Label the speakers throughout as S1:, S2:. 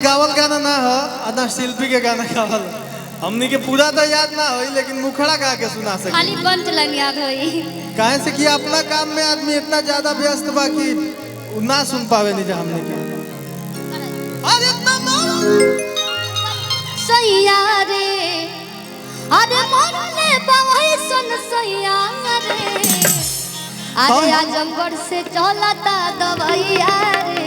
S1: गावल गाना ना हो ना शिल्पी के गाना गावल हमनी के पूरा तो याद ना हो लेकिन मुखड़ा गा के सुना सके
S2: खाली पंच लग याद होई
S1: काहे से कि अपना काम में आदमी इतना ज्यादा व्यस्त बा कि ना सुन पावे नहीं जा हमने के अरे
S2: सैया रे अरे मोरले बाई सुन सैया रे अरे आजमगढ़ से चलता दवाइया रे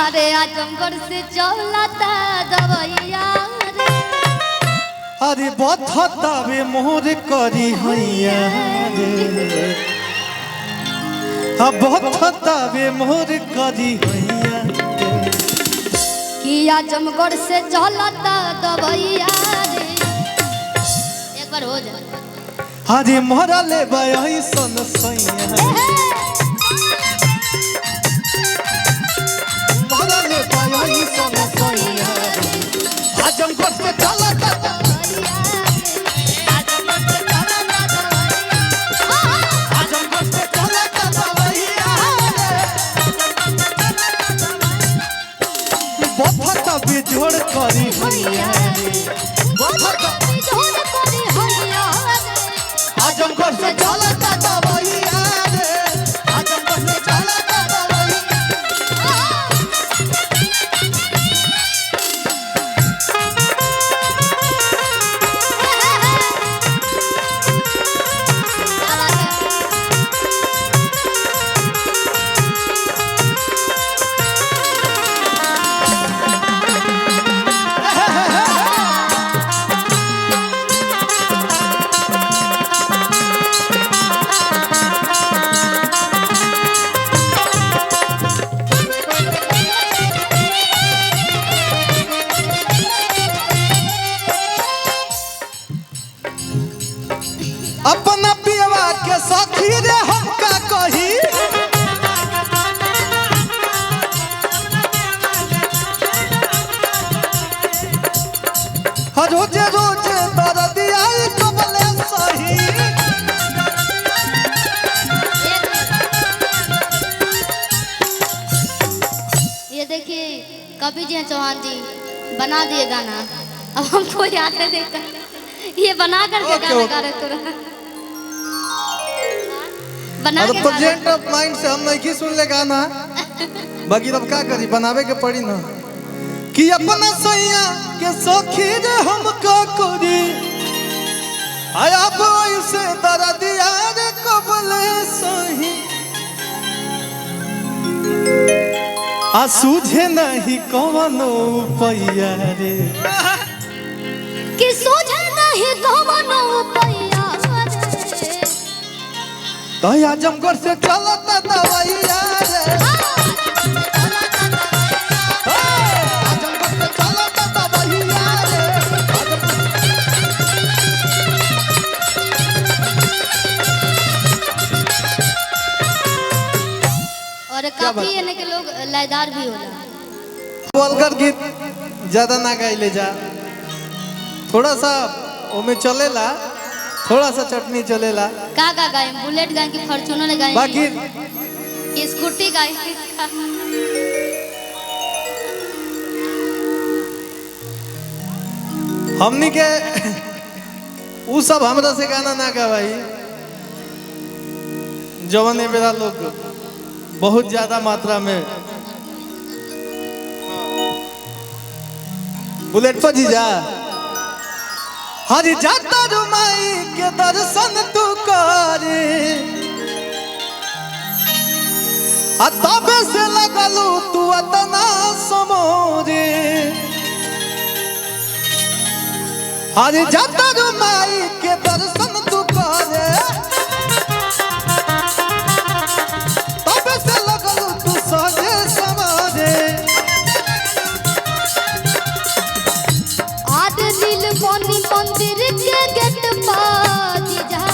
S2: अरे आजमगढ़ से चलता दवाइया रे
S1: अरे बथतावे मोर करी हैया रे अब बथतावे मोर करी हैया
S2: कि आजमगढ़ से चलता दवाइया रे एक बार हो जाए
S1: अरे मोरा ले बाई सन सैया आजमगढ़ से चलता आजमगढ़ से चलता दवाइया बहुत बिजोड़ करी हैया आजमगढ़ से चलता दवाइया आजमगढ़ से चलता अपना पियवा के सखी रे हमका कही रोजे रोजे दर्दिया कबले सही
S2: ये देखिए कवि जी हैं चौहान जी बना दिए गाना अब हमको याद है देखा ये बना करके गाना गा रहे तुरंत बना के
S1: प्रेजेंट ऑफ माइंड से हम नहीं की सुन ले गाना बाकी तब क्या करी बनावे के पड़ी ना कि अपना सैया के सखी रे हमका करी आया बोई से दर्दिया रे कबले सही आ सूझे नहीं कवनो पैया रे
S2: कि सोझे नहीं कवनो पैया रे
S1: तो आजमगढ़ से चलता दवाइया रे आजमगढ़ से चलता दवाइया रे
S2: और काफी यानी के लोग लयदार भी होला
S1: बोलकर गीत ज्यादा ना गाइले जा थोड़ा सा ओमे चलेला थोड़ा सा चटनी चलेला
S2: का गाए बुलेट गाए कि फॉर्च्यूनर गाए
S1: बाकी
S2: कि स्कूटी गाए
S1: हमनी के उ सब हमरा से गाना ना गवाई जवन ए बेरा लोग बहुत ज्यादा मात्रा में बुलेट पर जीजा हरि जाता रुमाई के दर्शन तू करे आ तबे से लगलू तू अतना समोरे हरि जाता रुमाई के दर्शन तू करे तबे से लगलू तू सजे समोरे
S2: आज दिल बनी मंदिर के गेट पर जा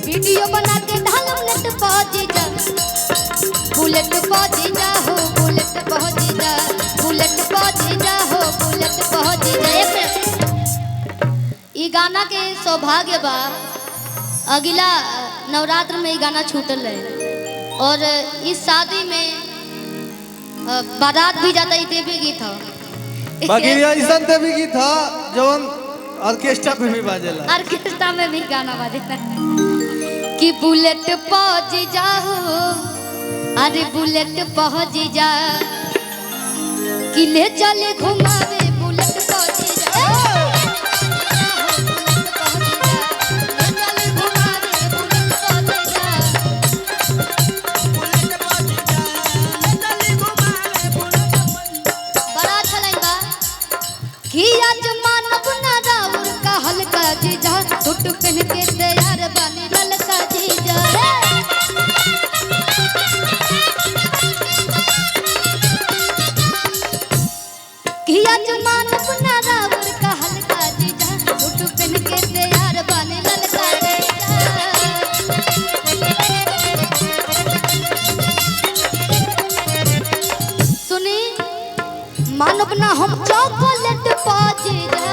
S2: वीडियो बना के ढालम नेट पर जा बुलेट पर जा हो बुलेट पर जा बुलेट पर जा हो बुलेट पर जा ई गाना के सौभाग्य बा अगला नवरात्र में ये गाना छूटल है और इस शादी में बारात भी जाता ही देवी गीत था।
S1: बाकी ऐसा देवी गीत था जवन ऑर्केस्ट्रा पे भी बाजेला।
S2: ऑर्केस्ट्रा में भी गाना बाजेला कि बुलेट पहुंच जाओ, अरे बुलेट पहुंच जा, कि ले चले घुमावे बुलेट पहुंच जा, ले चले घुमावे बुलेट पहुंच जा। बड़ा अच्छा लगेगा कि आज मानव ना राउर का हल्का जीजा, सूट पहन के तैयार बनी ललका जीजा। कि आज मानव ना राउर का हल्का जीजा, सूट पहन के तैयार बनी ललका जीजा। सुनी मानव ना हम चॉकलेट पाजीरा,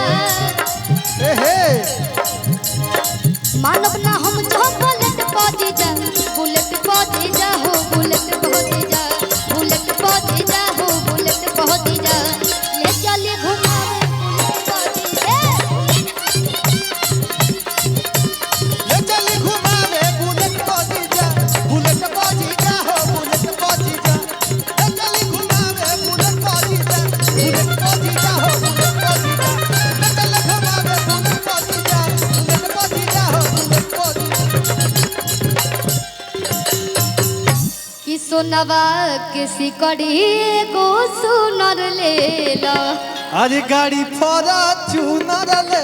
S2: मानव ना हम चॉकलेट पाजीजा, बुलेट पाजीजा हो बुलेट पाजीजा, बुलेट पाजीजा हो बुलेट पाजीजा, ले चले घुमावे बुलेट पाजीजा,
S1: ले चले घुमावे बुलेट पाजीजा, बुलेट पाजीजा हो बुलेट पाजीजा, ले चले घुमावे बुलेट पाजीजा, बुलेट पाजीजा हो बुलेट पाजीजा, ले चले घुमावे बुलेट पाजीजा, बुलेट पाजीजा हो बुलेट पाजीजा।
S2: कि सोनवा के सिकड़ी एगो सुनर लेला,
S1: अरे गाड़ी फॉर्च्यूनर ले